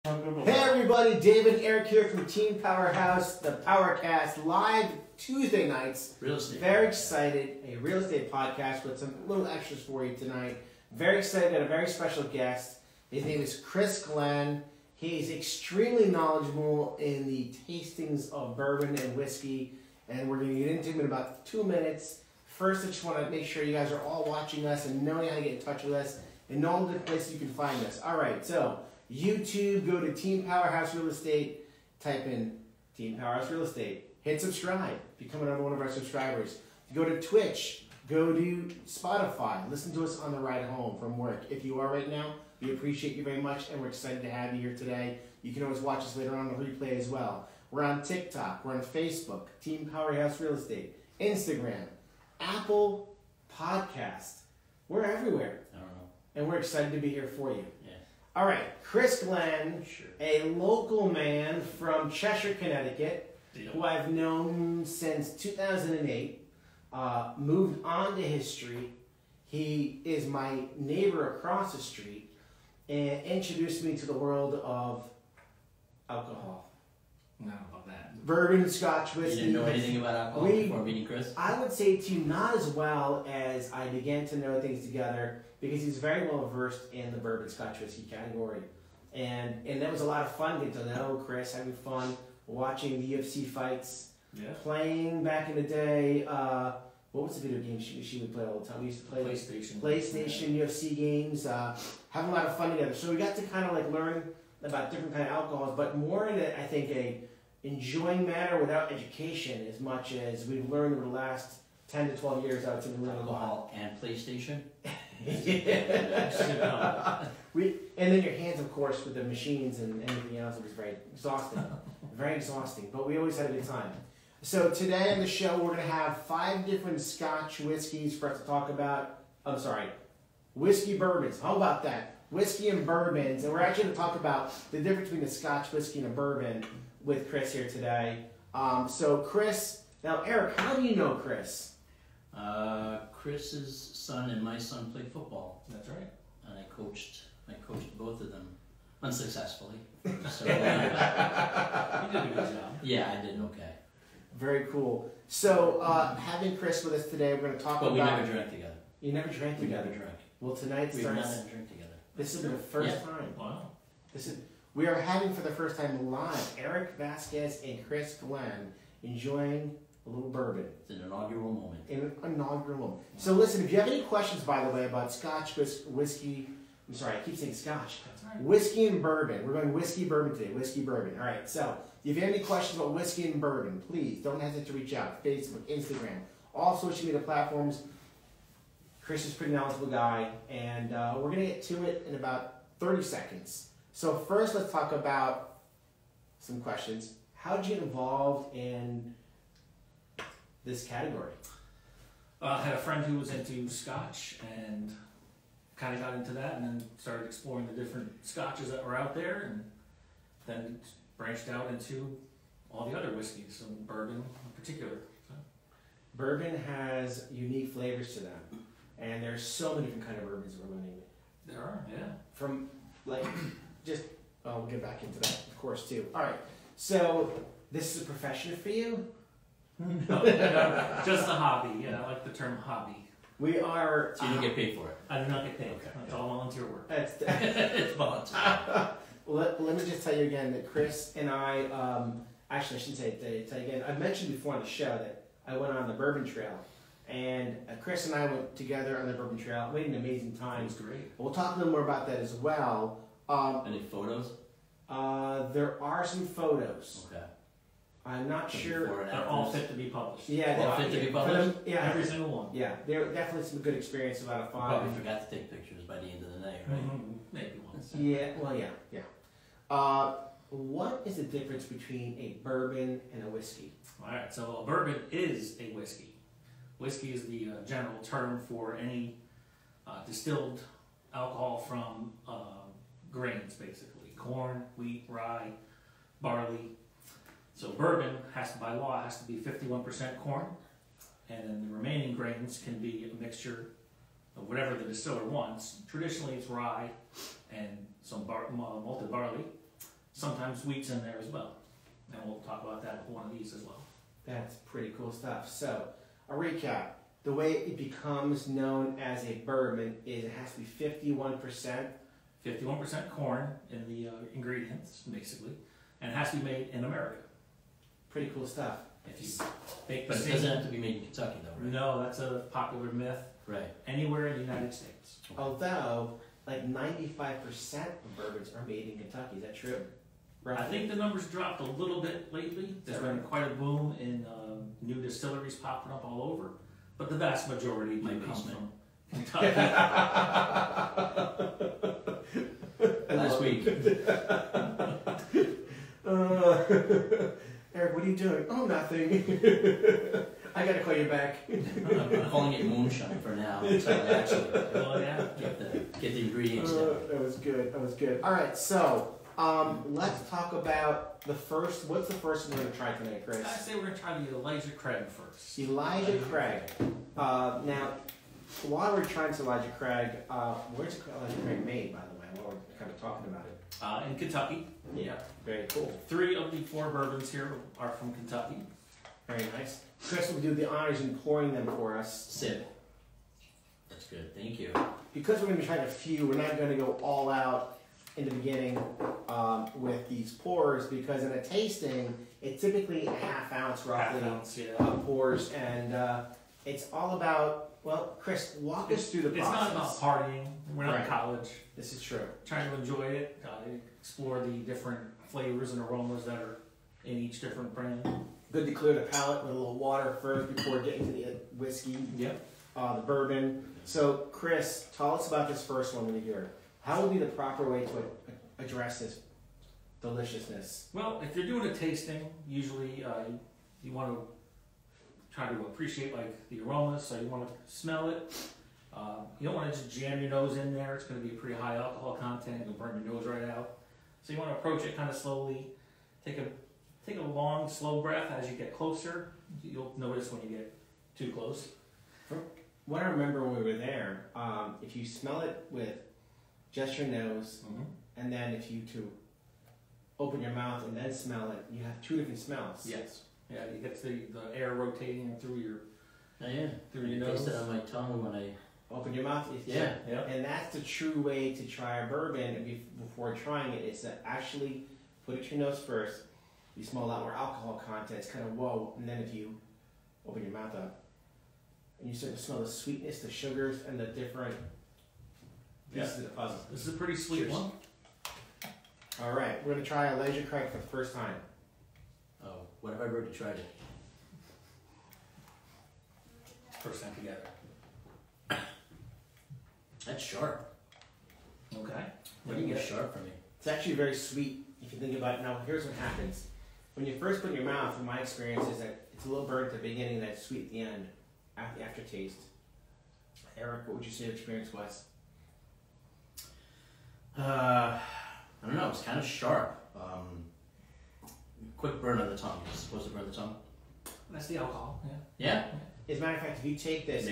Hey everybody, David and Eric here from Team Powerhouse, the PowerCast, live Tuesday nights. Real estate. Very excited, a real estate podcast with some little extras for you tonight. Very excited, got a very special guest. His name is Chris Glenn. He's extremely knowledgeable in the tastings of bourbon and whiskey, and we're going to get into him in about 2 minutes. First, I just want to make sure you guys are all watching us and knowing how to get in touch with us and know all the places you can find us. All right, so YouTube, go to Team Powerhouse Real Estate, type in Team Powerhouse Real Estate, hit subscribe, become another one of our subscribers. Go to Twitch, go to Spotify, listen to us on the ride home from work. If you are right now, we appreciate you very much and we're excited to have you here today. You can always watch us later on the replay as well. We're on TikTok, we're on Facebook, Team Powerhouse Real Estate, Instagram, Apple Podcast. We're everywhere. I don't know. And we're excited to be here for you. Yeah. All right, Chris Glenn, Sure. a local man from Cheshire, Connecticut, who I've known since 2008, moved on to his street. He is my neighbor across the street and introduced me to the world of alcohol. No, about that. Bourbon, Scotch, You whiskey. didn't know anything about alcohol before meeting Chris? I would say to you, not as well as I began to know things together, because he's very well versed in the bourbon, Scotch, whiskey category. And that was a lot of fun getting to know Chris, having fun, watching the UFC fights, playing back in the day. What was the video game she would play all the time? We used to play PlayStation, UFC games, having a lot of fun together. So we got to kind of like learn about different kind of alcohols, but more in I think a enjoying manner without education, as much as we've learned over the last 10 to 12 years. I would say we learned Alcohol and PlayStation? And then your hands, of course, with the machines and everything else. It was very exhausting. Very exhausting, but we always had a good time. So today on the show, we're going to have 5 different Scotch whiskeys for us to talk about. I'm sorry, whiskey bourbons. How about that? Whiskey and bourbons. And we're actually going to talk about the difference between a Scotch whiskey and a bourbon with Chris here today. So Chris, now Eric, how do you know Chris? Chris's son and my son played football. That's right. And I coached both of them unsuccessfully. So, You did a good job. yeah, I did okay. Very cool. So having Chris with us today, we're going to talk But about... we never drank together. You never drank We together? never drank. Well, tonight We've starts... not had a drink together. This is the first time. Wow. We are having for the first time live Eric Vasquez and Chris Glenn enjoying a little bourbon. It's an inaugural moment. In an inaugural moment. So listen, if you have any questions, by the way, about Scotch, whiskey, I'm sorry, I keep saying Scotch. That's right. Whiskey and bourbon. We're going whiskey bourbon today. Whiskey bourbon. All right. So if you have any questions about whiskey and bourbon, please don't hesitate to reach out. Facebook, Instagram, all social media platforms. Chris is a pretty knowledgeable guy, and we're going to get to it in about 30 seconds. So first, let's talk about some questions. How did you get involved in this category? I had a friend who was into Scotch and kind of got into that, and then started exploring the different Scotches that were out there, and then branched out into all the other whiskeys, so bourbon in particular. So. Bourbon has unique flavors to them, and there's so many different kind of bourbons we're learning. There are, yeah. From like we'll get back into that, of course, too. All right. So this is a profession for you? No, just a hobby. Yeah, I like the term hobby. We are. So you don't get paid for it? I do not get paid. Okay. It's all volunteer work. It's volunteer. Let me just tell you again that Chris and I, actually I shouldn't say it again. I mentioned before on the show that I went on the Bourbon Trail, and Chris and I went together on the Bourbon Trail. We had an amazing time. It was great. We'll talk a little more about that as well. Any photos? There are some photos. Okay. I'm not sure. Before and They're all after? fit to be published. Yeah, All fit to be published? Yeah, Every single one. yeah. They were definitely some good experience, a lot of fun. Probably forgot to take pictures by the end of the night, right? Mm-hmm. Maybe once. Yeah, well, yeah. What is the difference between a bourbon and a whiskey? All right, so a bourbon is a whiskey. Whiskey is the general term for any distilled alcohol from grains, basically. Corn, wheat, rye, barley. So bourbon has to, by law, has to be 51% corn, and then the remaining grains can be a mixture of whatever the distiller wants. Traditionally, it's rye and some malted barley, sometimes wheat's in there as well. And we'll talk about that with one of these as well. That's pretty cool stuff. So, a recap. The way it becomes known as a bourbon is it has to be 51%. 51% corn in the ingredients, basically. And it has to be made in America. Pretty cool stuff. If you make But it doesn't have to be made in Kentucky, though, right? No, that's a popular myth. Right. Anywhere in the United States. Although, like 95% of bourbons are made in Kentucky. Is that true? I think the numbers dropped a little bit lately. There's been quite a boom in new distilleries popping up all over. But the vast majority do come from Kentucky. Last week. Eric, what are you doing? Oh, nothing. I gotta call you back. I'm calling it moonshine for now. Until I actually get the ingredients down. That was good. That was good. All right, so let's talk about the first. What's the first one we're gonna try tonight, Chris? I say we're gonna try the Elijah Craig first. Elijah Craig. Now, while we're trying this Elijah Craig, where's Elijah Craig made, by the way? While we're kind of talking about it. In Kentucky. Yeah, very cool. 3 of the 4 bourbons here are from Kentucky. Very nice. Chris will do the honors in pouring them for us. Sip. That's good. Thank you. Because we're going to be trying a few, we're not going to go all out in the beginning with these pours, because in a tasting, it's typically a half ounce roughly pours, and it's all about, well, Chris, walk us through the process. It's not about partying. We're not in college. This is true. Trying to enjoy it, explore the different flavors and aromas that are in each different brand. Good to clear the palate with a little water first before getting to the whiskey, Yep. The bourbon. So, Chris, tell us about this first one when you hear it. How would be the proper way to address this deliciousness? Well, if you're doing a tasting, usually you want to try to appreciate like the aromas, so you want to smell it. You don't want to just jam your nose in there. It's going to be a pretty high alcohol content. You'll burn your nose right out. So you want to approach it kind of slowly. Take a long, slow breath as you get closer. You'll notice when you get too close. From what I remember when we were there, if you smell it with just your nose, and then if you to open your mouth and then smell it, you have 2 different smells. Yes. Yeah, you get the air rotating through your Through your nose. Taste it on my tongue when I open your mouth. Yeah. And that's the true way to try a bourbon. And before trying it, is to actually put it to your nose first. You smell a lot more alcohol content. It's kind of whoa. And then if you open your mouth up, and you start to smell the sweetness, the sugars, and the different pieces of the puzzle. This is a pretty sweet one. All right, we're going to try Elijah Craig for the first time. Oh, what have I already tried it? First time together. That's sharp. Okay. What do you get? Sharp for me. It's actually very sweet if you think about it. Now, here's what happens. When you first put it in your mouth, in my experience, is that it's a little burnt at the beginning, that's sweet at the end, at the aftertaste. Eric, what would you say your experience was? I don't know. It's kind of sharp. Quick burn on the tongue. It's supposed to burn the tongue. That's the alcohol. Yeah. As a matter of fact, if you take this,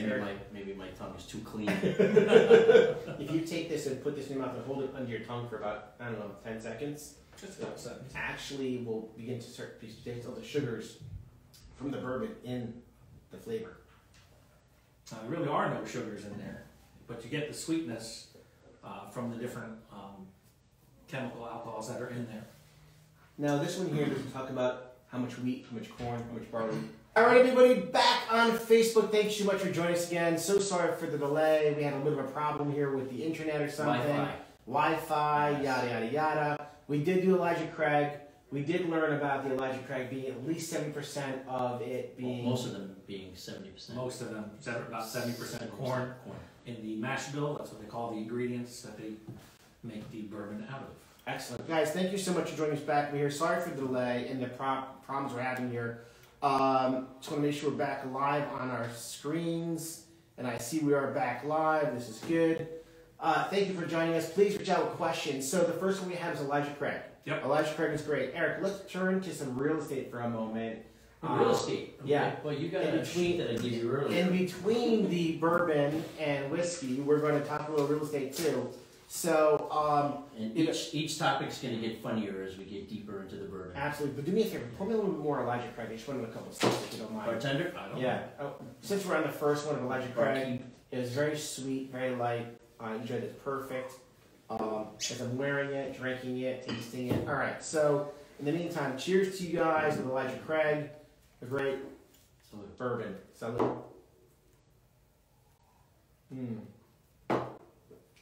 maybe my tongue is too clean. if you take this and put this in your mouth and hold it under your tongue for about, I don't know, 10 seconds, Just a couple seconds. actually will begin to start to taste all the sugars from the bourbon in the flavor. There really are no sugars in there, but you get the sweetness from the different chemical alcohols that are in there. Now, this one here doesn't talk about how much wheat, how much corn, how much barley. All right, everybody, back on Facebook. Thank you so much for joining us again. So sorry for the delay. We had a bit of a problem here with the internet or something. Wi-Fi, yada, yada, yada. We did do Elijah Craig. We did learn about the Elijah Craig being at least 70% of it being... Most of them being 70%. Most of them, about 70% corn. In the mash bill, that's what they call the ingredients that they make the bourbon out of. Excellent. Guys, thank you so much for joining us back. We're here. Sorry for the delay and the problems we're having here. Just want to make sure we're back live on our screens. And I see we are back live. This is good. Thank you for joining us. Please reach out with questions. So the first one we have is Elijah Craig. Yep. Elijah Craig is great. Eric, let's turn to some real estate for a moment. Real estate? Okay. Yeah. Well, you got a sheet that I gave you earlier. In between the bourbon and whiskey, we're going to talk a little real estate too. So, And each topic's going to get funnier as we get deeper into the bourbon. absolutely. But do me a favor, pour me a little bit more Elijah Craig. I just wanted a couple of steps if you don't mind. Bartender? I don't Yeah. know. Oh, since we're on the first one of Elijah Craig, Barkeep. it was very sweet, very light. I enjoyed it perfect. As I'm wearing it, drinking it, tasting it. All right. So in the meantime, cheers to you guys with Elijah Craig, a great Salute. bourbon. Salute.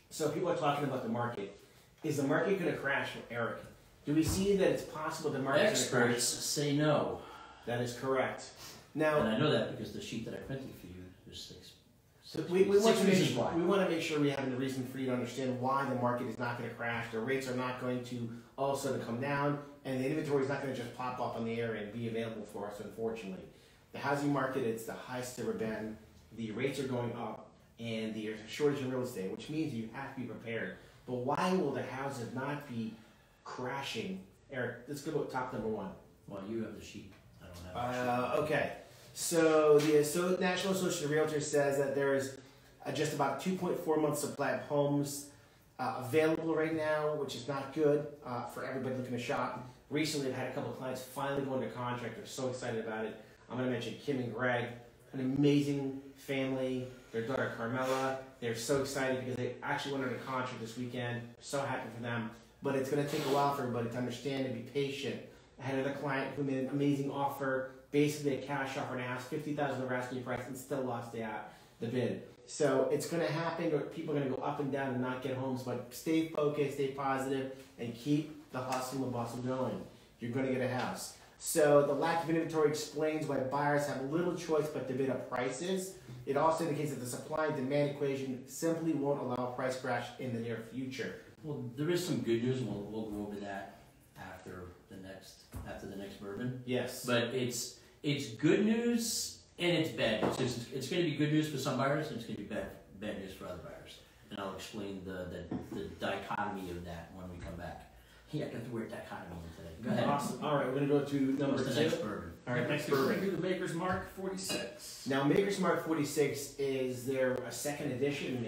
So people are talking about the market. Is the market going to crash, Eric? Do we see that it's possible the market is going to crash? Experts say no. That is correct. And Now, I know that because the sheet that I printed for you is six. we want to reasons why. make sure we have a reason for you to understand why the market is not going to crash. The rates are not going to all of a sudden come down, and the inventory is not going to just pop up on the air and be available for us, unfortunately. The housing market, it's the highest it's ever been. The rates are going up, and there's a shortage in real estate, which means you have to be prepared. But why will the houses not be crashing? Eric, let's go to top number one. Well, you have the sheet. I don't have the sheet. Okay. So the National Association of Realtors says that there is just about 2.4 months supply of homes available right now, which is not good for everybody looking to shop. Recently, I've had a couple of clients finally go into contract. They're so excited about it. I'm going to mention Kim and Greg, an amazing family. Their daughter Carmela. They're so excited because they actually went into contract this weekend. So happy for them. But it's going to take a while for everybody to understand and be patient. I had another client who made an amazing offer, basically a cash offer, and asked $50,000 over asking price, and still lost the bid. So it's going to happen. People are going to go up and down and not get homes. But stay focused, stay positive, and keep the hustle and bustle going. You're going to get a house. So the lack of inventory explains why buyers have little choice but to bid up prices. It also indicates that the supply and demand equation simply won't allow a price crash in the near future. Well, there is some good news, and we'll go over that after the next bourbon. Yes. But it's good news and it's bad news. It's going to be good news for some buyers, and it's going to be bad news for other buyers. And I'll explain the dichotomy of that when we come back. Yeah, I got the word dichotomy in today. Go ahead. Awesome. All right, we're going to go to number What's the two. next bourbon? All right, Next bourbon. we're going to do the Maker's Mark 46. Now, Maker's Mark 46 is their second edition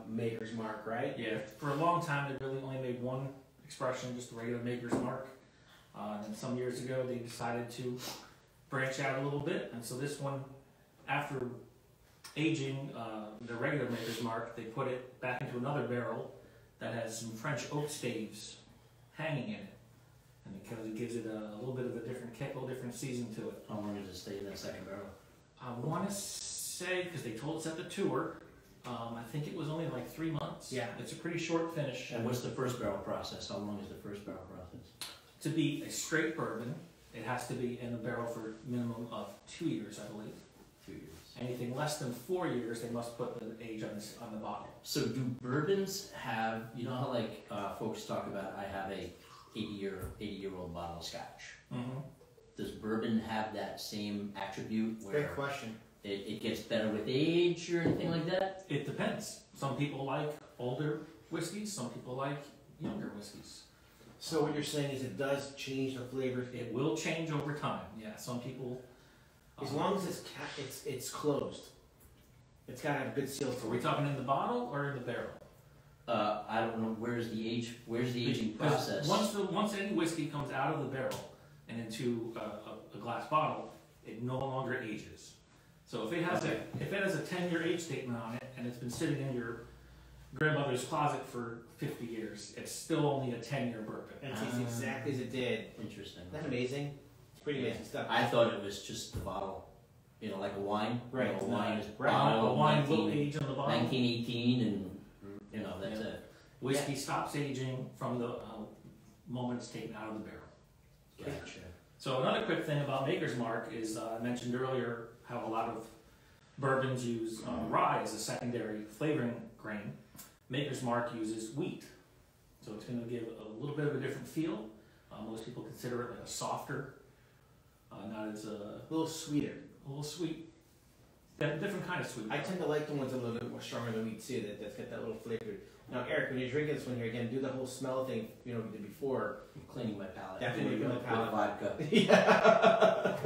Maker's Mark, right? Yeah, for a long time they really only made one expression, just a regular Maker's Mark. And then some years ago they decided to branch out a little bit, and so this one, after aging the regular Maker's Mark, they put it back into another barrel that has some French oak staves hanging in it. And it gives it a little bit of a different kick, a little different season to it. How long does it stay in that second barrel? I want to say, because they told us at the tour, I think it was only like 3 months. Yeah. It's a pretty short finish. And what's the first barrel process? How long is the first barrel process? To be a straight bourbon, it has to be in the barrel for a minimum of 2 years, I believe. 2 years. Anything less than 4 years, they must put the age on the bottle. So do bourbons have, you know how like folks talk about, I have a 80-year-old bottle of scotch. Mm-hmm. Does bourbon have that same attribute Great where question. it gets better with age or anything like that? It depends. Some people like older whiskeys, some people like younger whiskeys. So what you're saying is it does change the flavor. It will change over time. Yeah, some people. As long as it's closed. It's got to have a good seal Are to we it. talking in the bottle or in the barrel? I don't know. Where's the aging Because process? once any whiskey comes out of the barrel and into a glass bottle, it no longer ages. So if it has a 10-year age statement on it and it's been sitting in your grandmother's closet for 50 years, it's still only a 10-year bourbon. And it tastes exactly as it did. Interesting. Isn't that amazing? It's pretty amazing stuff. I thought it was just the bottle, like a wine. Right. You know, a wine is Right. bottle A wine 19 will age on the bottle. 1918, and that's it. Whiskey stops aging from the moment it's taken out of the barrel. Gotcha. So another quick thing about Maker's Mark is I mentioned earlier how a lot of bourbons use rye as a secondary flavoring grain. Maker's Mark uses wheat. So it's going to give a little bit of a different feel. Most people consider it like a softer, not as A little sweeter. a little sweet, different kind of sweet. I tend to like the ones a little bit more stronger than wheat too. That's got that little flavor. Now, Eric, when you're drinking this one here again, do the whole smell thing we did before. I'm cleaning my palate. Definitely with clean the palate. vodka. Yeah.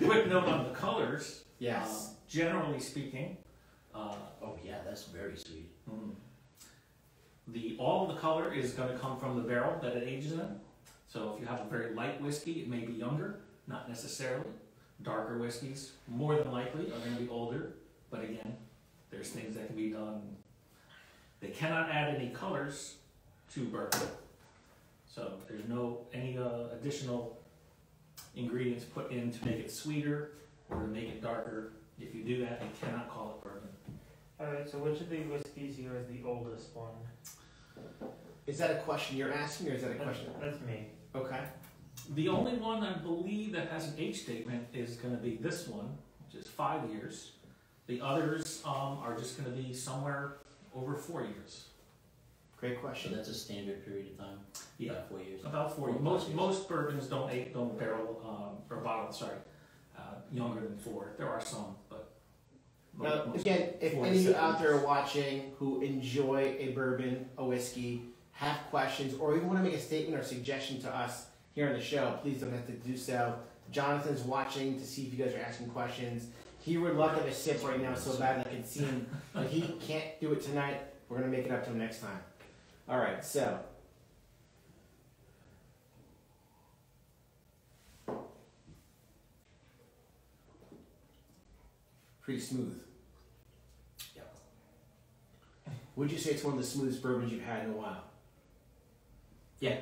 Quick note on the colors. Yes. Generally speaking, Oh yeah, that's very sweet. All of the color is going to come from the barrel that it ages in. So if you have a very light whiskey, it may be younger, not necessarily. Darker whiskeys, more than likely, are going to be older. But again, there's things that can be done. They cannot add any colors to bourbon. So there's any additional ingredients put in to make it sweeter or to make it darker. If you do that, you cannot call it bourbon. Alright, so which of the whiskeys here is the oldest one? Is that a question you're asking, or is that a question? That's me. Okay. The only one I believe that has an age statement is going to be this one, which is 5 years. The others are just going to be somewhere over 4 years. Great So question. that's a standard period of time? Yeah. About 4 years? About 4 years. Most bourbons don't barrel or bottle, younger than 4. There are some, but Now, most again, if 4 any of to you 7 out there are years. watching who enjoy a bourbon, a whiskey, have questions, or even want to make a statement or suggestion to us here on the show, please don't hesitate to do so. Jonathan's watching to see if you guys are asking questions. He would love to have a sip right now so bad I can see him, but he can't do it tonight. We're going to make it up to him next time. All right, so. Pretty smooth. Yeah. Would you say it's one of the smoothest bourbons you've had in a while? Yeah,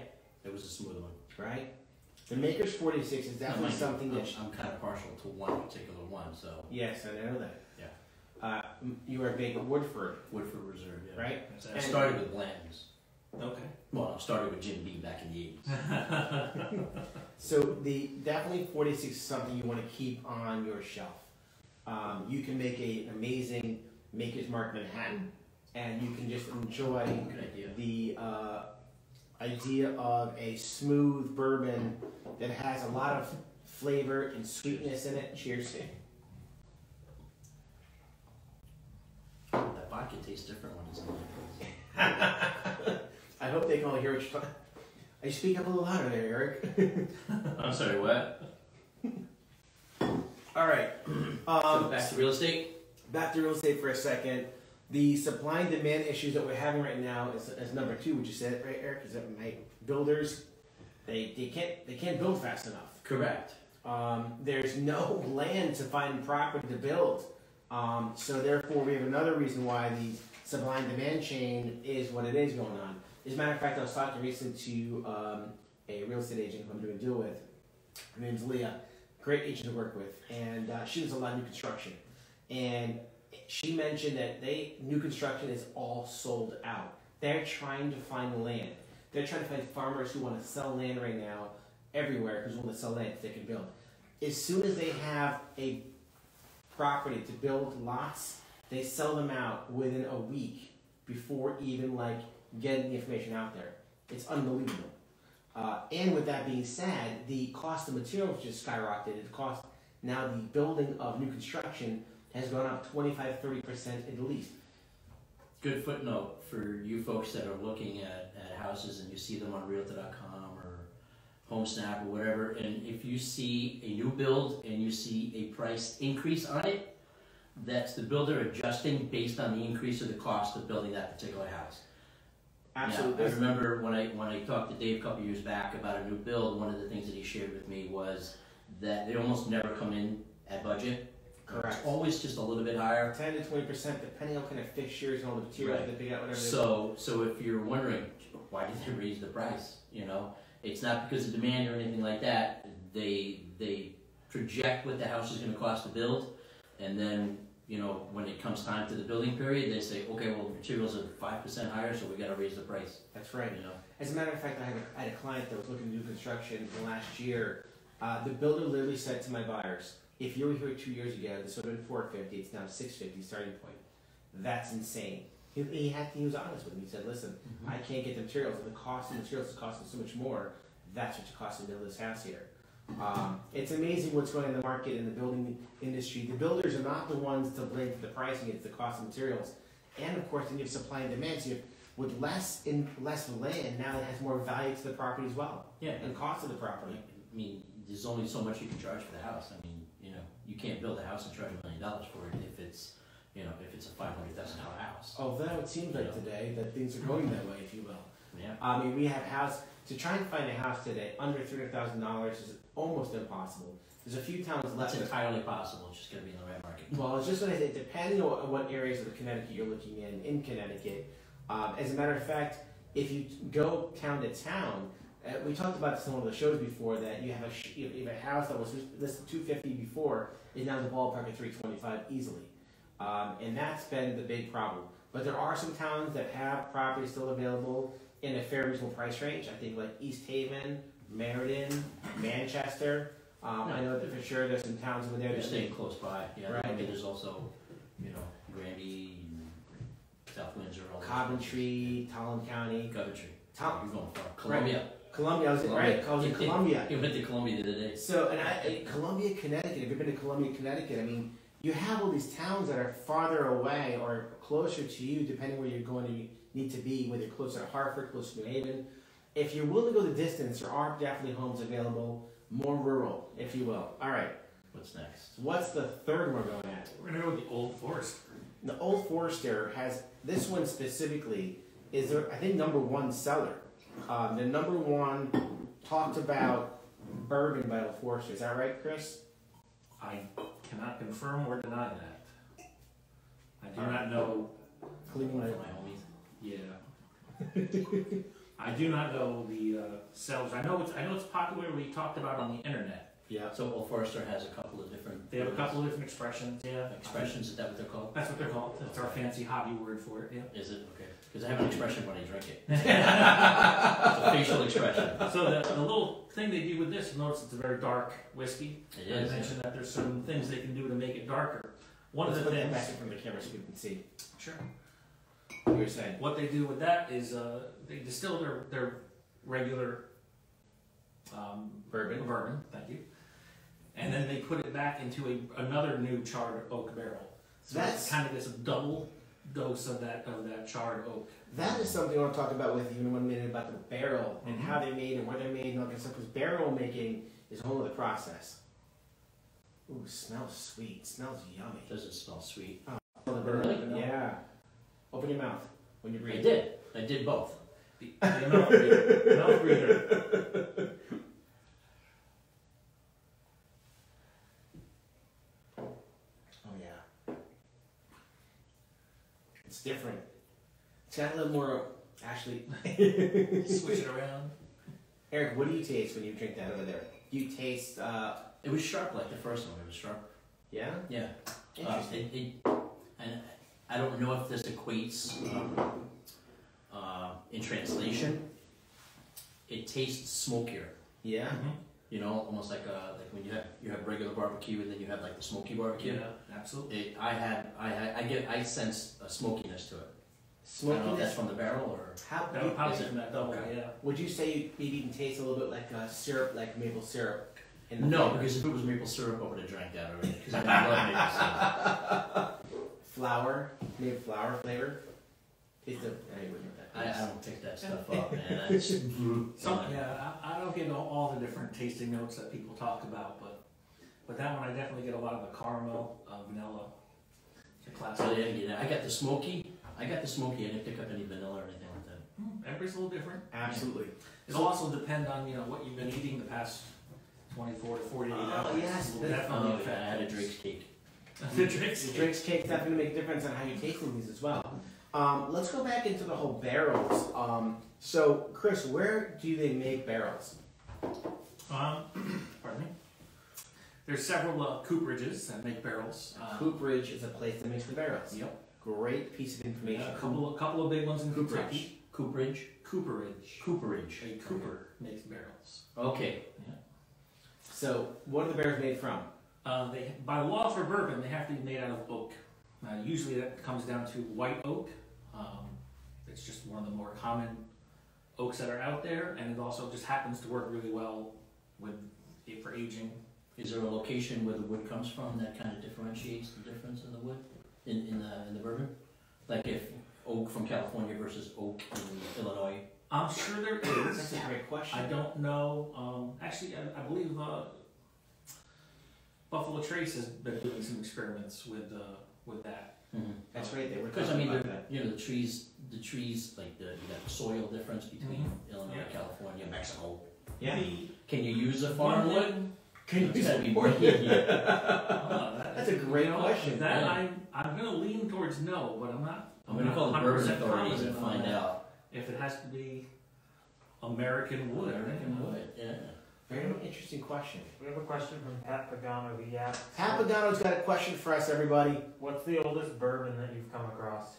it was a smooth one. Right? The Maker's 46 is definitely something that... I'm kind of partial to one particular one, so. Yes, I know that. Yeah. You are a big Woodford Reserve, yeah. right? I started with Blanton's. Okay. Well, I started with Jim Beam back in the 80s. So the definitely 46 is something you want to keep on your shelf. You can make an amazing Maker's Mark Manhattan, and you can just enjoy Good idea. the idea of a smooth bourbon that has a lot of flavor and sweetness in it. Cheers. That vodka tastes different when it's in there. I hope they can all hear what you're talking. You speak up a little louder there, Eric. I'm sorry, what? All right. So back to real estate? Back to real estate for a second. The supply and demand issues that we're having right now is number 2, which you said, right, Eric? Is that my builders? They can't build fast enough. Correct. There's no land to find property to build. So therefore, we have another reason why the supply and demand chain is what it is going on. As a matter of fact, I was talking recently to a real estate agent who I'm doing a deal with. Her name's Leah, great agent to work with, and she does a lot of new construction. And she mentioned that new construction is all sold out. They're trying to find land. They're trying to find farmers who want to sell land right now everywhere who's willing to sell land so they can build. As soon as they have a property to build lots, they sell them out within a week before even getting the information out there. It's unbelievable. And with that being said, the cost of materials just skyrocketed. The cost now, the building of new construction has gone up 25-30% at least. Good footnote for you folks that are looking at houses and you see them on Realtor.com or HomeSnap or whatever, and if you see a new build and you see a price increase on it, that's the builder adjusting based on the increase of the cost of building that particular house. Absolutely. Now, I remember when I talked to Dave a couple years back about a new build, one of the things that he shared with me was that they almost never come in at budget. Correct. It's always just a little bit higher. 10 to 20%, depending on kind of fixtures and all the materials Right. that they got, whatever. So if you're wondering, why did they raise the price? It's not because of demand or anything like that. They project what the house is going to cost to build, and then when it comes time to the building period, they say, okay, well, the materials are 5% higher, so we got to raise the price. That's right. As a matter of fact, I had a client that was looking to do construction last year. The builder literally said to my buyers, if you were here 2 years ago, this would have been $450, it's now $650 starting point. That's insane. He was honest with me. He said, listen, I can't get the materials, and the cost of the materials is costing so much more. That's what it costs to build this house here. It's amazing what's going on in the market in the building industry. The builders are not the ones to blame for the pricing, it's the cost of materials. And of course, then you have supply and demand. So with less land, now it has more value to the property as well. Yeah. And cost of the property. I mean, there's only so much you can charge for the house. I mean, you can't build a house and charge $1 million for it if it's, You know, if it's a $500,000 house. Although it seems like today that things are going that way, if you will. Yeah. I mean, we have to try and find a house today under $300,000 is almost impossible. There's a few towns left. That's entirely possible. It's just going to be in the right market. Well, it's just going to say, depending on what areas of Connecticut you're looking in Connecticut. As a matter of fact, if you go town to town, we talked about this in one of the shows before that you have a house that was listed $250 before is now in the ballpark of $325 easily, and that's been the big problem. But there are some towns that have property still available in a fair reasonable price range. I think like East Haven, Meriden, Manchester. I know that for sure there's some towns over there You're that staying close by. Yeah. Right. I mean, there's also, you know, Granby, South Windsor, all those Coventry, Talon County, Coventry. Tom, You're going far. Columbia. Columbia. I was right. I was in Columbia. You went to Columbia the other day. So, Columbia, Connecticut. Have you been to Columbia, Connecticut? I mean, you have all these towns that are farther away or closer to you, depending where you're going to need to be, whether you're closer to Hartford, closer to New Haven. If you're willing to go the distance, there are definitely homes available, more rural, if you will. All right. What's next? What's the third one we're going at? We're gonna go with the Old Forester. The Old Forester has, this one specifically, is I think #1 seller. The #1 talked about bourbon by Old Forester. Is that right, Chris? I cannot confirm or deny that. I do not know. Cleaning One my of my homies. Yeah. I do not know the sellers. I know it's popular. We talked about on the internet. Yeah. So Old Forester has a couple of different. They have a couple of different expressions. Yeah. expressions. Is that what they're called? That's what they're called. That's our fancy hobby word for it. Yeah. Is it okay? Because I have an expression when I drink it. It's a facial expression. So the little thing they do with this, notice it's a very dark whiskey. It I is. mentioned that there's some things they can do to make it darker. One of Let's the put that things. back in from the camera so people can see. Sure. What you were saying. What they do with that is they distill their regular Bourbon. Thank you. And then they put it back into another new charred oak barrel. So That's- it kind of gets a double dose of that charred oak. That is something I want to talk about with you in 1 minute about the barrel and how they're made and where they're made and all that stuff. Because barrel making is a whole other process. Ooh, smells sweet. Smells yummy. Does it smell sweet? Really? Yeah. Open your mouth when you breathe. I did both. The mouth breather. Oh yeah. It's different. It's got a little more. Actually, Switch it around. Eric, what do you taste when you drink that over there? You taste. It was sharp like the first one. It was sharp. Yeah. Yeah. Interesting. And I don't know if this equates in translation. It tastes smokier. Yeah. Mm-hmm. You know, almost like when you have regular barbecue and then you have like the smoky barbecue. Yeah, absolutely. I sense a smokiness to it. I don't know if Smokiness. that's from the barrel or. How That would probably Is be it? from that double. Okay. Yeah. would you say you maybe even taste a little bit like syrup, like maple syrup? In the No, flavor? because if it was maple syrup, I would have drank that already. Because I love maple syrup. Flour, maple flour flavor. It's a. I wouldn't know I that. don't pick that stuff up, man. I just, I don't get all the different tasting notes that people talk about, but that one I definitely get a lot of the caramel, vanilla, the classic. So yeah, I got the smoky. I didn't pick up any vanilla or anything like that. Everybody's a little different. Absolutely. It'll also depend on what you've been eating the past 24 to 48 hours. Yes. Will definitely Oh, affect yeah, I had a things. Drake's cake. The drinks. The drinks cake definitely make a difference on how you're tasting these as well. Let's go back into the whole barrels. So, Chris, where do they make barrels? Pardon me. There's several cooperages that make barrels. Cooperage is a place that makes the barrels. Yep. Great piece of information. A couple of big ones in Cooperage. Kentucky. Cooperage. Cooperage. A cooper makes barrels. Okay. So, what are the barrels made from? They, by law for bourbon, they have to be made out of oak. Usually that comes down to white oak. It's just one of the more common oaks that are out there, and it also just happens to work really well with it for aging. Is there a location where the wood comes from that kind of differentiates the difference in the wood in the bourbon? Like if oak from California versus oak in Illinois. I'm sure there That's is. a great question. I don't know. Actually, I believe Buffalo Trace has been doing some experiments with that. That's right. They were Because I talking mean, about that. you know, the trees, like you got the soil difference between Illinois, Yeah. California, Mexico. Yeah. Can you use a farm wood? Can you It's use gotta it be more? more. That's a great question. That Yeah. I'm going to lean towards no, but I'm not. I'm gonna call the bourbon 100% authorities and confident on find that. out. If it has to be American wood. American wood, yeah. Very interesting question. We have a question from Pat Pagano. He asks, Pat Pagano's got a question for us, everybody. what's the oldest bourbon that you've come across?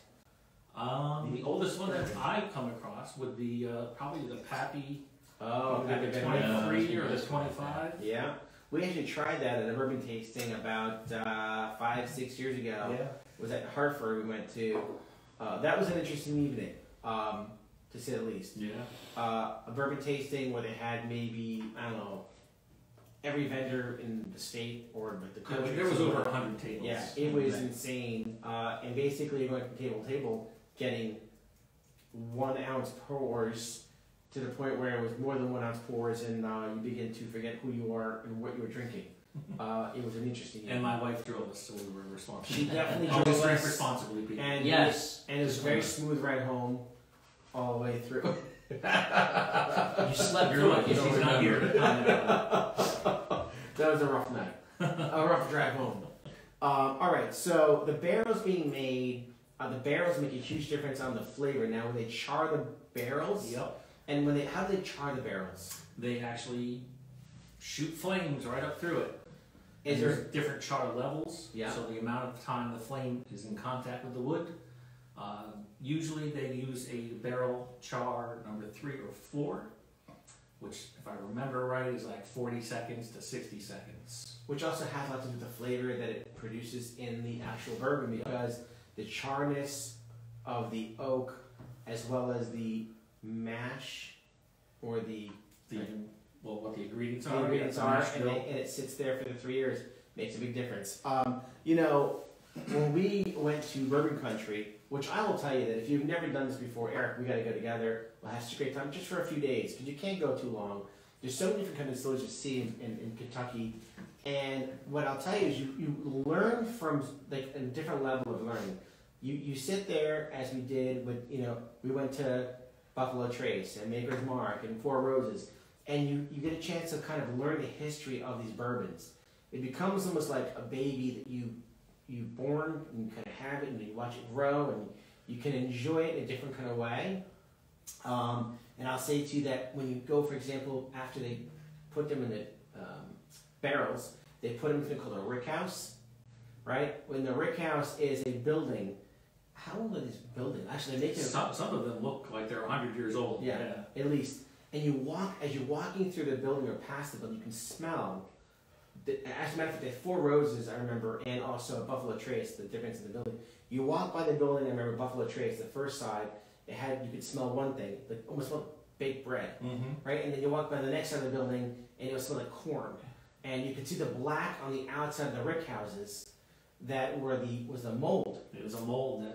The oldest one that I've come across would be probably the Pappy, Oh, either the Pappy Van 23 Yeah. or the 25. Yeah. We actually tried that at a bourbon tasting about 5-6 years ago. Yeah. It was at Hartford we went to. That was an interesting evening, to say the least. Yeah. A bourbon tasting where they had maybe, I don't know, every vendor in the state or like the country. There was over 100 tables. Yeah, it was insane. And basically going from table to table, getting 1 ounce pours to the point where it was more than 1 ounce pours, and you begin to forget who you are and what you were drinking. It was an interesting And evening. my wife drove us, so we were responsible. She definitely Always drove drink us. responsibly, people. And Yes. and it was a very smooth ride home, all the way through. You slept You're through lucky it, you don't she's not here remember. to comment on that. That was a rough night, a rough drive home. All right, so the barrels being made, the barrels make a huge difference on the flavor. Now, when they char the barrels, Yep. and how do they char the barrels? They actually shoot flames right up through it. Is And there there's different char levels, Yeah. so the amount of time the flame is in contact with the wood. Usually they use a barrel char number 3 or 4, which, if I remember right, is like 40 seconds to 60 seconds. which also has a lot to do with the flavor that it produces in the actual bourbon, because the charness of the oak, as well as the mash or the What the ingredients the are. ingredients yeah, are, mash and, bill. and it sits there for the 3 years, makes a big difference. You know, when we went to Bourbon Country, which I will tell you that if you've never done this before, Eric, we got to go together. We'll have such a great time just for a few days, because you can't go too long. There's so many different kind of distilleries to see in Kentucky, and what I'll tell you is you learn from like a different level of learning. You sit there, as we did with, we went to Buffalo Trace and Maker's Mark and Four Roses, and you get a chance to kind of learn the history of these bourbons. It becomes almost like a baby that you born and you kind of have it and you watch it grow and you can enjoy it in a different kind of way. And I'll say to you that when you go, for example, after they put them in the barrels, they put them in something called a rick house, right? When the rick house is a building, how old are these buildings? Actually, they make it. Some of them look like they're 100 years old. Yeah, at least. And you walk, as you're walking through the building or past the building, you can smell. As a matter of fact, they had Four Roses, I remember, and also Buffalo Trace, the difference in the building. You walk by the building, I remember Buffalo Trace, the first side, you could smell one thing, like almost like baked bread, right? And then you walk by the next side of the building, and it would smell like corn. And you could see the black on the outside of the rick houses that was the mold. It was a mold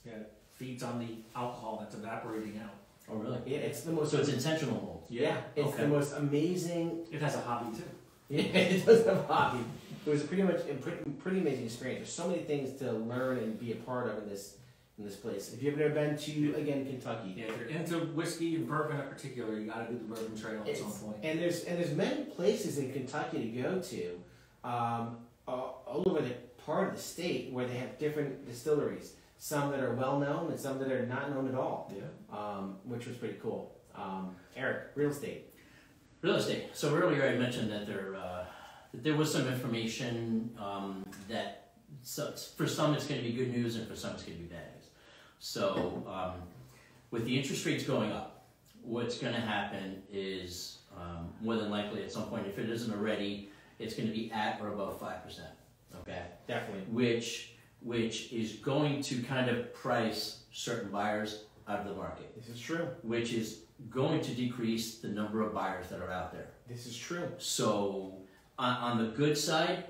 that feeds on the alcohol that's evaporating out. Oh, really? Yeah, it's the most. So it's intentional mold. Yeah, it's Okay. the most amazing. It has a hobby too. Yeah, it does have a hobby. It was pretty much a pretty amazing experience. There's so many things to learn and be a part of in this place. If you've never been to, again, Kentucky, Yeah, if you're into whiskey and bourbon in particular, you got to do the bourbon trail at some point. and there's many places in Kentucky to go to, all over the part of the state where they have different distilleries. Some that are well known and some that are not known at all. Yeah. Which was pretty cool. Eric, real estate. Real estate. So earlier I mentioned that there was some information for some it's going to be good news and for some it's going to be bad news. So with the interest rates going up, what's going to happen is more than likely at some point, if it isn't already, it's going to be at or above 5%. Okay. Definitely. Which is going to kind of price certain buyers out of the market. This is true. Which is going to decrease the number of buyers that are out there. This is true. So on the good side,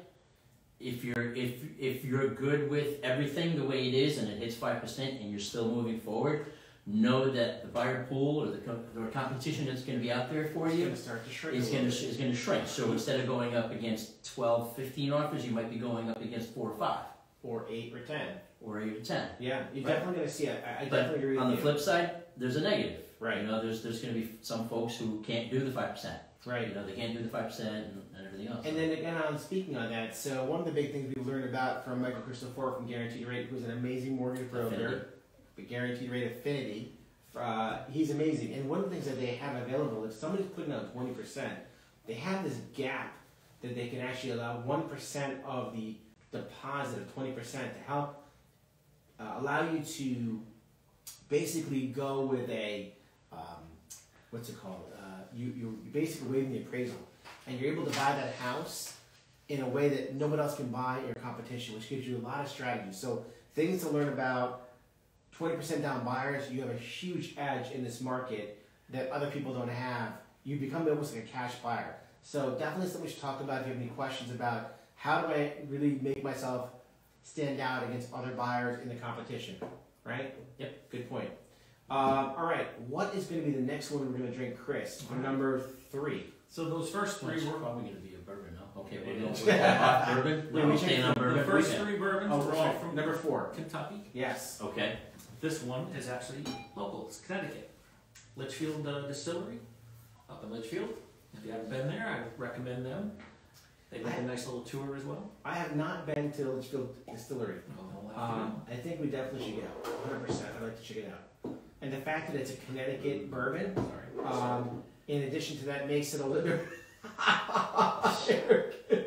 if you're good with everything the way it is and it hits 5% and you're still moving forward, know that the buyer pool or the competition that's going to be out there for It's you going to start to shrink. is going to shrink. So instead of going up against 12, 15 offers, you might be going up against 4 or 5. Or 8 or 10. or 8 or 10. Yeah, you're Right. definitely going to see it. I But definitely agree with on you. the flip side, there's a negative. Right. You know, there's going to be some folks who can't do the 5%. Right. You know, they can't do the 5% and everything else. And then again, speaking on that, so one of the big things we've learned about from Michael Christopher from Guaranteed Rate, who's an amazing mortgage broker, Affinity. but Guaranteed Rate Affinity, he's amazing. And one of the things that they have available, if somebody's putting out 20%, they have this gap that they can actually allow 1% of the deposit of 20% to help allow you to basically go with a, what's it called? You're basically waiving the appraisal, and you're able to buy that house in a way that nobody else can buy in your competition, which gives you a lot of strategies. So things to learn about: 20% down buyers, you have a huge edge in this market that other people don't have. You become almost like a cash buyer. So definitely something we should talk about if you have any questions about how do I really make myself stand out against other buyers in the competition, right? Yep. Good point. All right, what is going to be the next one we're going to drink, Chris? For number 3. So those first Well, three it's were probably going to be a bourbon, no? Okay, we're It going is. off bourbon. Yeah, We're we staying on changed bourbon. the first Okay. 3 bourbons were all from number 4. Kentucky. Yes. Okay. This one is actually local. It's Connecticut. Litchfield Distillery up in Litchfield. If you haven't been there, I recommend them. They make a nice little tour as well. I have not been to Litchfield Distillery. We'll have to go. I think we definitely should go. 100%. I'd like to check it out. And the fact that it's a Connecticut bourbon, Sorry. in addition to that, makes it a little bit.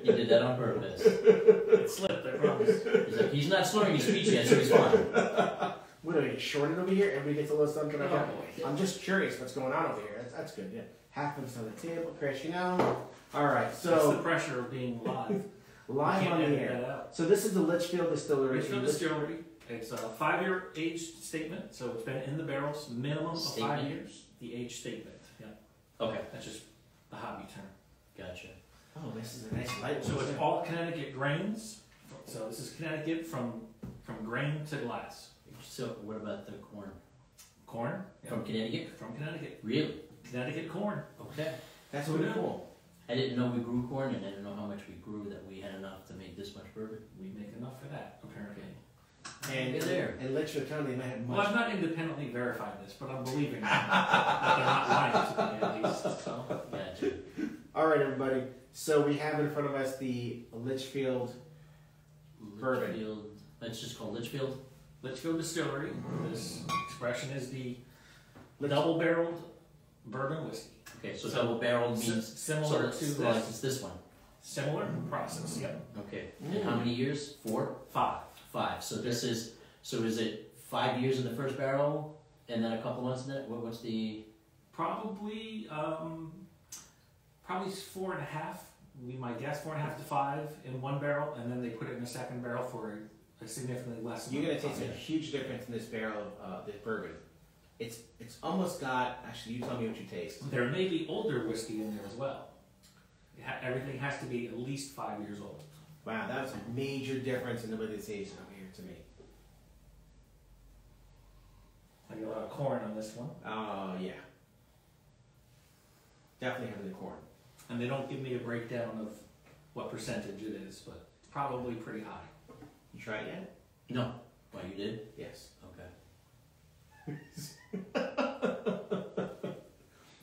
You did that on purpose. It slipped, I promise. He's not slurring his speech yet, so he's fine. What are we shorted over here? Everybody gets a little something like that. boy. I'm just curious what's going on over here. That's good. Yeah. Half of it's on the table, Chris. You know. All right. That's the So pressure of being live. live Can't on the edit air. that out. So this is the Litchfield Distillery. Litchfield Distillery. It's a 5-year age statement, so it's been in the barrels minimum of 5 Statement? years. The age statement. Yeah, Okay, that's just the hobby term. gotcha. Oh, this is a nice light So one. it's all Connecticut grains. So this is Connecticut from grain to glass. So what about the corn? Corn From Connecticut? from Connecticut. Really? Connecticut corn. Okay. That's Who really knew? cool. I didn't know we grew corn, and I didn't know how much we grew that we had enough to make this much bourbon. We make enough for that, apparently. And Look at there. in Litchfield County, they might have Well, much. I've not independently verified this, but I'm believing that they're not lying to me at least. So. Gotcha. All right, everybody. So we have in front of us the Litchfield. Bourbon. Litchfield. It's just called Litchfield? Litchfield Distillery. This expression is the Litch- double-barreled bourbon whiskey. Okay, so So- double barreled means Similar to so this. it's this one. Similar process. Yep. Okay. And how many years? 4? 5. 5. So this is is it 5 years in the first barrel and then a couple months in it? What's the Probably, probably 4.5. We might guess 4.5 to 5 in one barrel, and then they put it in a second barrel for a significantly less. You're gonna amount of taste a time. huge difference in this barrel of this bourbon. It's almost got. Actually, you tell me what you taste. There may be older whiskey in there as well. Everything has to be at least 5 years old. Wow, that was a major difference in the way this tastes over here to me. I get a lot of corn on this one, Oh yeah. Definitely having the corn. and they don't give me a breakdown of what percentage it is, but it's probably pretty high. You try it yet? No. Why you did? Yes. Okay.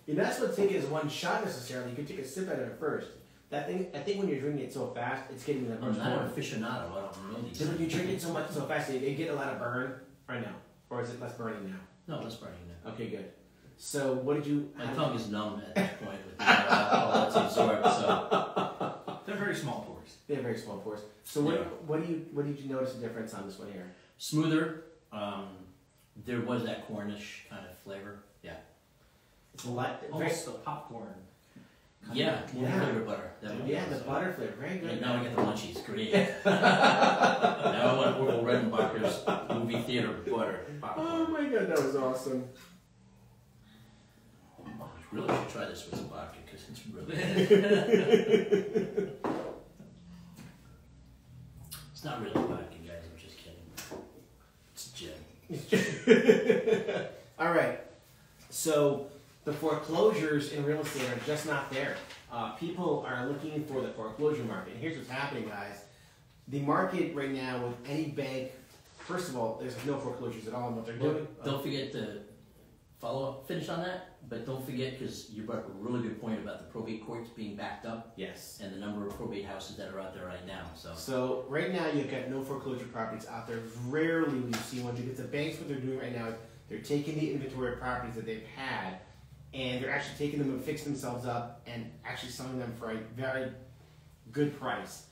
You know, that's what taking is one shot necessarily. You could take a sip at it first. That thing, I think when you're drinking it so fast, it's getting that I'm much not an more. aficionado. I don't know these. So when you drink it so much so fast, you get a lot of burn right now, or is it less burning now? No, let's burning now. Okay, good. So what did you? My tongue is numb at this point with the alcohol that's absorbed. So They're very small pours. They're very small pores. So Yeah. what did you notice a difference on this one here? smoother. There was that Cornish kind of flavor. Yeah. It's a lot. Almost a popcorn. Yeah. More Yeah. flavor butter. That one. Yeah, the butter flavor, very Yeah, good. now I get the munchies. Great. Now I want Orville Redenbacher's movie theater butter Oh popcorn. my god, that was awesome. I really should try this with some vodka because it's really good. It's not really vodka, guys. I'm just kidding. It's gin. All right. So the foreclosures in real estate are just not there. People are looking for the foreclosure market. And here's what's happening, guys. The market right now with any bank first of all, there's no foreclosures at all in what they're doing. Don't forget to finish on that, but don't forget, because you brought up a really good point about the probate courts being backed up. Yes. And the number of probate houses that are out there right now. So right now you've got no foreclosure properties out there. Rarely will you see one, because the banks, what they're doing right now is they're taking the inventory of properties that they've had, and they're actually taking them and fixing themselves up and actually selling them for a very good price.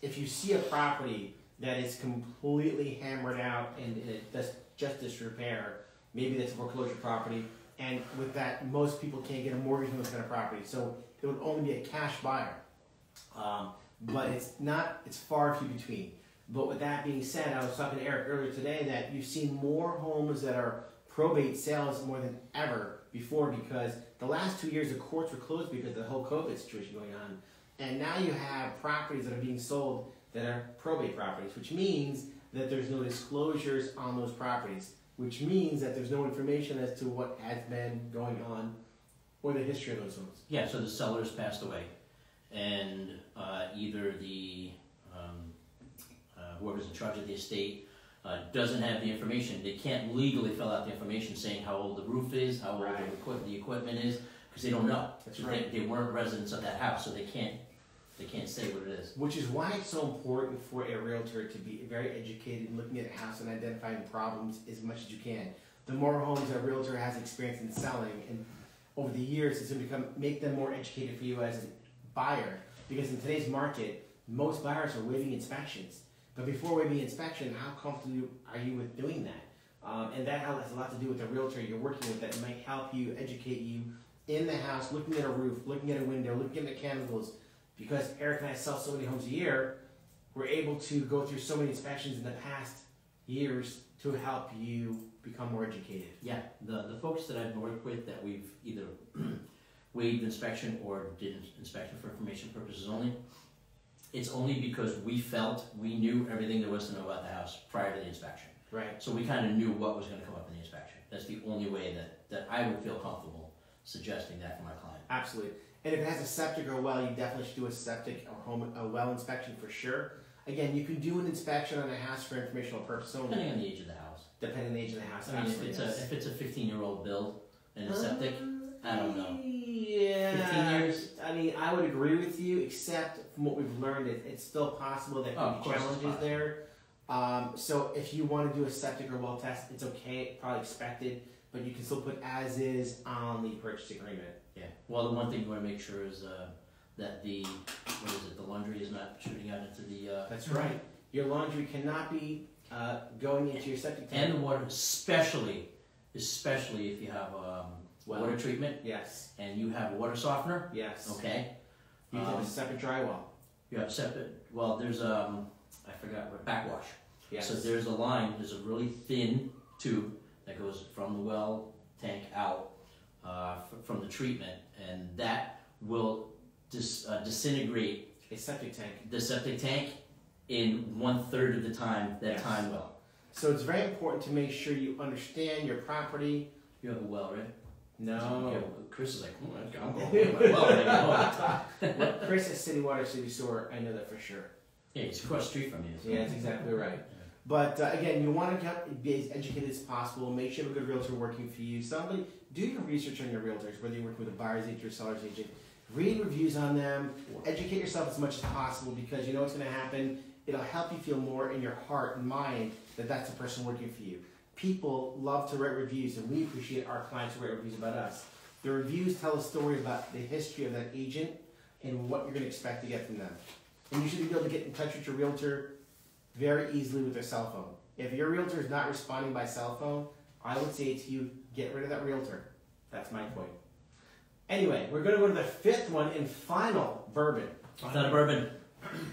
If you see a property that is completely hammered out and it does just disrepair, maybe that's a foreclosure property, and with that, most people can't get a mortgage on this kind of property, so it would only be a cash buyer. But it's far few between. But with that being said, I was talking to Eric earlier today that you've seen more homes that are probate sales more than ever before, because the last 2 years the courts were closed because of the whole COVID situation going on. And now you have properties that are being sold that are probate properties, which means that there's no disclosures on those properties, which means that there's no information as to what has been going on or the history of those homes. Yeah, so the sellers passed away, and either the whoever's in charge of the estate doesn't have the information. They can't legally fill out the information saying how old the roof is, how old the equipment is, because they don't know. That's right. They weren't residents of that house, so they can't say what it is. Which is why it's so important for a realtor to be very educated in looking at a house and identifying problems as much as you can. The more homes a realtor has experience in selling, and over the years, it's going to make them more educated for you as a buyer. Because in today's market, most buyers are waiving inspections. But before waiving inspection, how comfortable are you with doing that? And that has a lot to do with the realtor you're working with that might help you, educate you in the house, looking at a roof, looking at a window, looking at mechanicals. Because Eric and I sell so many homes a year, we're able to go through so many inspections in the past years to help you become more educated. Yeah, the folks that I've worked with that we've either waived inspection or did inspection for information purposes only, it's only because we knew everything there was to know about the house prior to the inspection. Right. So we kind of knew what was going to come up in the inspection. That's the only way that I would feel comfortable suggesting that for my client. Absolutely. And if it has a septic or a well, you definitely should do a septic or a well inspection for sure. Again, you can do an inspection on a house for informational purposes only. Depending on the age of the house. Depending on the age of the house. I mean, if it's a 15-year-old build and a septic, I don't know. Yeah. 15 years? I mean, I would agree with you, except from what we've learned, it's still possible that there could be challenges there. So if you want to do a septic or well test, it's okay, probably expected, but you can still put as is on the purchase agreement. Yeah. Well, the one thing you want to make sure is that the laundry is not shooting out into the. That's right. Your laundry cannot be going into your septic tank. And the water, especially if you have water treatment. Yes. And you have water softener. Yes. Okay. You have a separate drywall. You have separate. Well, there's I forgot what, backwash. Yes. So there's a line. There's a really thin tube that goes from the well tank out from the treatment, and that will disintegrate a septic tank. The septic tank in 1/3 of the time that Yes. time will. So it's very important to make sure you understand your property. You have a well, right? No. Yeah, Chris is like, I'm going to my well. Well, Chris is City Water, City Sewer. I know that for sure. Yeah, he's across the street from you. So. Yeah, that's exactly right. But again, you want to be as educated as possible. Make sure you have a good realtor working for you. Somebody, do your research on your realtors, whether you're working with a buyer's agent or seller's agent. Read reviews on them. Educate yourself as much as possible, because you know what's going to happen. It'll help you feel more in your heart and mind that that's the person working for you. People love to write reviews, and we appreciate our clients who write reviews about us. The reviews tell a story about the history of that agent and what you're going to expect to get from them. And you should be able to get in touch with your realtor very easily with their cell phone. If your realtor is not responding by cell phone, I would say to you, get rid of that realtor. That's my point. Anyway, we're going to go to the fifth one and final bourbon. It's not a bourbon.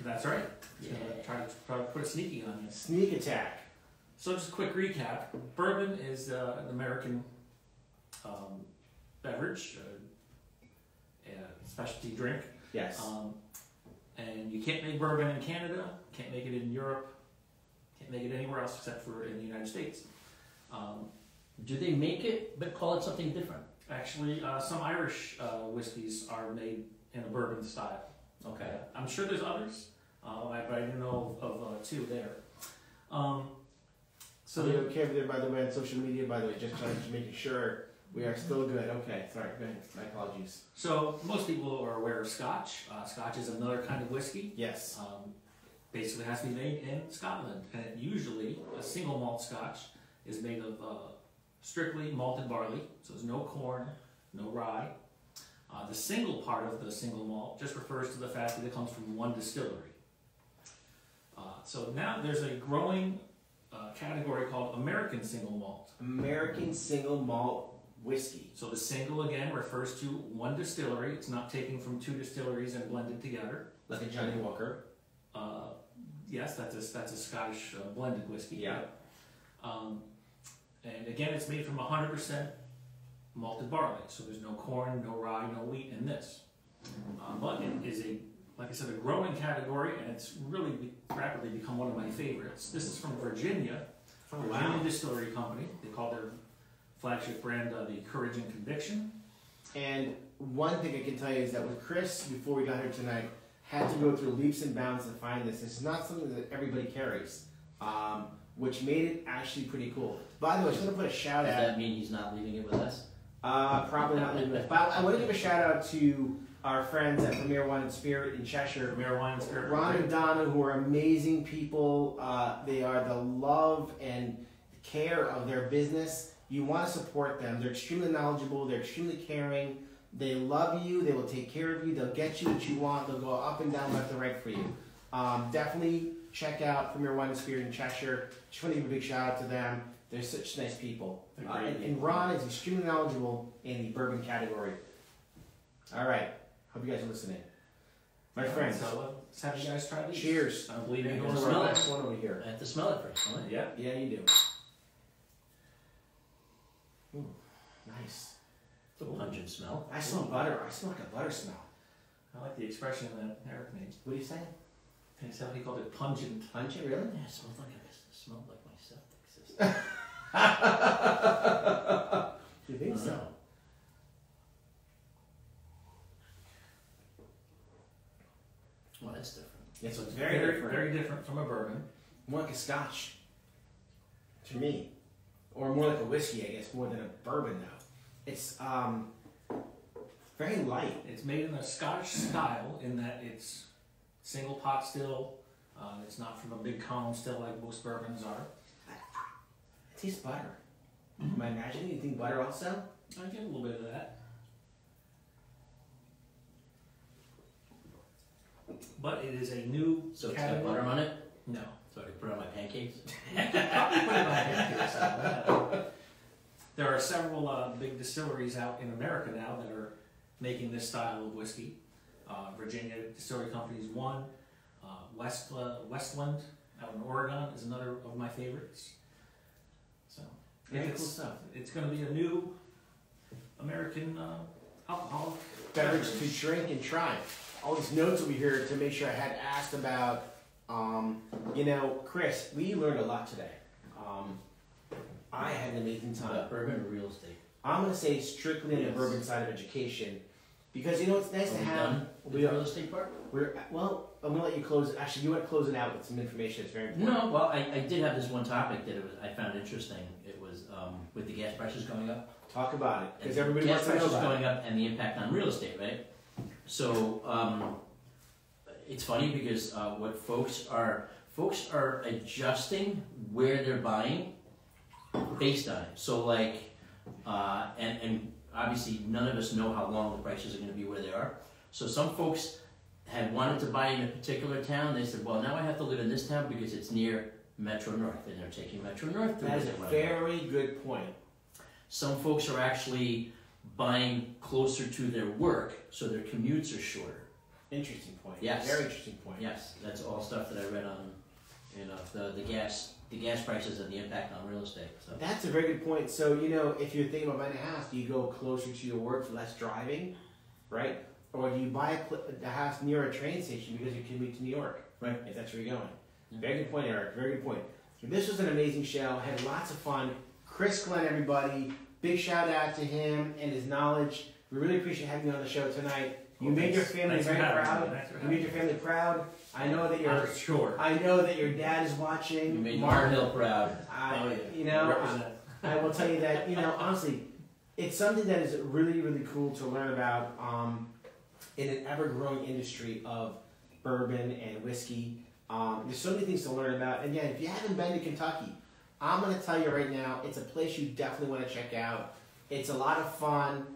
That's right. Yeah. Try to put a sneaky on you. Sneak attack. So just a quick recap. Bourbon is an American beverage, a specialty drink. Yes. And you can't make bourbon in Canada, can't make it in Europe, can't make it anywhere else except for in the United States. Do they make it but call it something different? Actually, some Irish whiskeys are made in a bourbon style. Okay. I'm sure there's others, but I didn't know of two there. So we okay over there, by the way, on social media, by the way, just making sure we are still good. Okay, sorry, go ahead. My apologies. So most people are aware of Scotch. Scotch is another kind of whiskey. Yes. Basically has to be made in Scotland, and it usually a single malt Scotch is made of strictly malted barley, so there's no corn, no rye. The single part of the single malt just refers to the fact that it comes from one distillery. So now there's a growing category called American single malt. American single malt whiskey. So the single again refers to one distillery. It's not taken from two distilleries and blended together. Like a Johnny Walker. Yes, that's a Scottish blended whiskey. Yeah. And again, it's made from 100% malted barley. So there's no corn, no rye, no wheat in this. But it is like I said, a growing category, and it's really rapidly become one of my favorites. This is from Virginia, Virginia Distillery Company. They call their flagship brand the Courage and Conviction. And one thing I can tell you is that with Chris, before we got here tonight, had to go through leaps and bounds to find this. It's not something that everybody carries, which made it actually pretty cool. By the way, I just want to put a shout out. Does that mean he's not leaving it with us? Probably not leaving it. But I want to give a shout out to our friends at Premier Wine and Spirit in Cheshire. Premier Wine and Spirit. Ron and Donna, who are amazing people. They are the love and care of their business. You want to support them. They're extremely knowledgeable. They're extremely caring. They love you. They will take care of you. They'll get you what you want. They'll go up and down, left and right for you. Definitely check out Premier Wine and Spirit in Cheshire. Just want to give a big shout out to them. They're such nice people. And Ron is extremely knowledgeable in the bourbon category. All right. Hope you guys are listening. My friends. So let's have you guys try these. Cheers. I don't believe you Smell going it. to Smell next one over here. I have to smell it first, don't I? Yeah. Yeah, you do. Ooh, nice. It's a pungent smell. I smell butter. I smell like a butter smell. I like the expression that Eric made. What are you saying? He said he called it pungent. Pungent, really? Yeah, it smelled like my septic system. You think so? Well, that's different. Yeah, so it's Very, very different. very different from a bourbon. More like a scotch. To me. Or more like a whiskey, I guess, more than a bourbon, though. It's very light. It's made in a Scottish style in that it's single pot still. It's not from a big column still like most bourbons are. It tastes butter. Am I imagining? You think butter also? I get a little bit of that. But it is a new So it's got category. butter on it? No. So I can put it on my pancakes? Probably put it on pancakes. There are several big distilleries out in America now that are making this style of whiskey. Virginia Distillery Company is one. Westland out in Oregon is another of my favorites. So Very cool stuff. it's going to be a new American alcohol Beverage to drink and try. All these notes over here to make sure I had asked about, Chris, we learned a lot today. I had an amazing time. About bourbon or real estate? I'm going to say strictly on the Yes. bourbon side of education. Because, it's nice to have. Done with the real estate part? I'm going to let you close it. Actually, you want to close it out with some information that's very important. No, well, I did have this one topic that I found interesting. It was with the gas prices going up. Talk about it. Because And everybody gas wants to know prices about going it. up and the impact on real estate, right? So it's funny because what folks are adjusting where they're buying based on it. So and obviously none of us know how long the prices are going to be where they are. So some folks had wanted to buy in a particular town. They said, well, now I have to live in this town because it's near Metro North, and they're taking Metro North to That is visit a one very good point. Some folks are actually buying closer to their work, so their commutes are shorter. Interesting point. Yes. Very interesting point. Yes, that's all stuff that I read on, the gas prices and the impact on real estate. So That's a very good point. So, if you're thinking about buying a house, do you go closer to your work for less driving, right? Or do you buy a house near a train station because you commute to New York, right. if that's where you're going? Yeah. Very good point, Eric. Very good point. This was an amazing show. Had lots of fun. Chris Glenn, everybody. Big shout out to him and his knowledge. We really appreciate having you on the show tonight. You made your family very proud. You made your family proud. I know that you're sure. I know that your dad is watching. You made Martin Hill proud. You know, I will tell you that, you know, honestly, it's something that is really, really cool to learn about in an ever-growing industry of bourbon and whiskey. There's so many things to learn about. And again, if you haven't been to Kentucky, I'm going to tell you right now, it's a place you definitely want to check out. It's a lot of fun,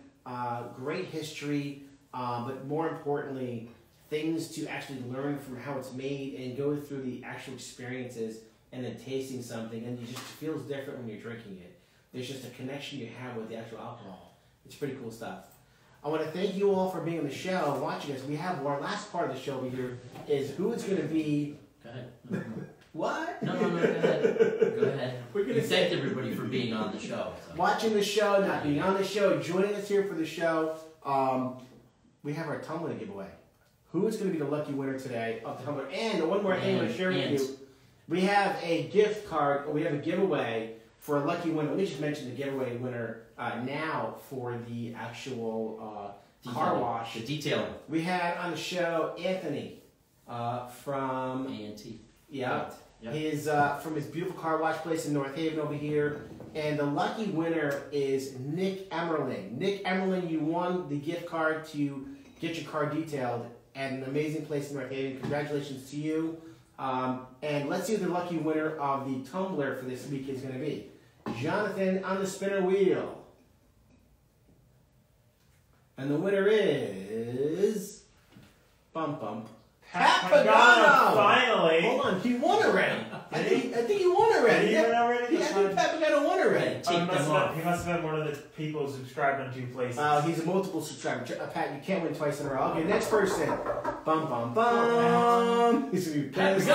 great history, but more importantly, things to actually learn from how it's made and go through the actual experiences and then tasting something, and it just feels different when you're drinking it. There's just a connection you have with the actual alcohol. It's pretty cool stuff. I want to thank you all for being on the show, watching us. We have our last part of the show over here is who it's going to be. Go ahead. What? No, go ahead. Go ahead. We're going to thank everybody for being on the show. So. Watching the show, not being on the show, joining us here for the show. We have our tumbler giveaway. Who is going to be the lucky winner today of the tumbler? And one more thing I want to share with you. We have a gift card, or we have a giveaway for a lucky winner. Let me just mention the giveaway winner now for the actual car wash. The detailing. We had on the show Anthony from A&T. Yeah. Yep. His from his beautiful car wash place in North Haven over here. And the lucky winner is Nick Emmerling. Nick Emmerling, you won the gift card to get your car detailed at an amazing place in North Haven. Congratulations to you. And let's see who the lucky winner of the tumbler for this week is going to be. Jonathan on the spinner wheel. And the winner is... Papagano! Finally! Hold on, he won already. I think he won already. Did he win already? Yeah, I think Papagano won already. He must have been one of the people who subscribed on 2 places. He's a multiple subscriber. Pat, you can't win twice in a row. Okay, next person. Bum. He's going to be pissed.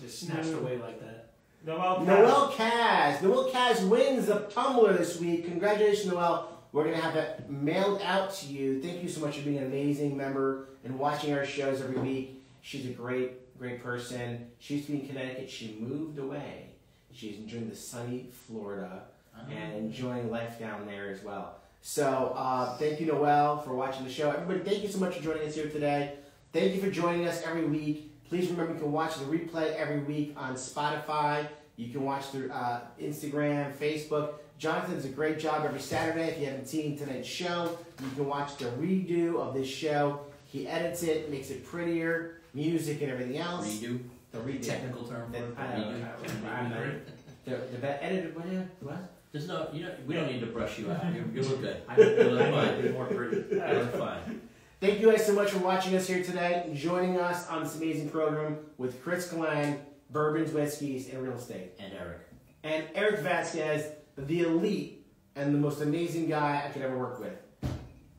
Just snatched away like that. Noel Kaz wins the tumbler this week. Congratulations, Noel. We're going to have that mailed out to you. Thank you so much for being an amazing member and watching our shows every week. She's a great person. She used to be in Connecticut. She moved away. She's enjoying the sunny Florida and enjoying life down there as well. So thank you, Noel, for watching the show. Everybody, thank you so much for joining us here today. Thank you for joining us every week. Please remember you can watch the replay every week on Spotify. You can watch through Instagram, Facebook. Jonathan does a great job every Saturday. If you haven't seen tonight's show, you can watch the redo of this show. He edits it, makes it prettier, music and everything else. Redo? The redo. Technical term for it. The edited, what? There's no, we don't need to brush you out. You look good. You look fine. You're more pretty. You look fine. Thank you guys so much for watching us here today and joining us on this amazing program with Chris Glenn, Bourbons, Whiskeys, and Real Estate. And Eric. And Eric Vasquez, the elite and the most amazing guy I could ever work with.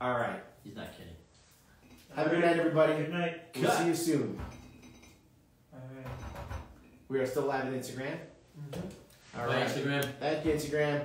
All right. He's not kidding. Have a good night, everybody. Good night. We'll see you soon. All right. We are still live on Instagram. Mm-hmm. All Bye, right. Instagram. Thank you, Instagram.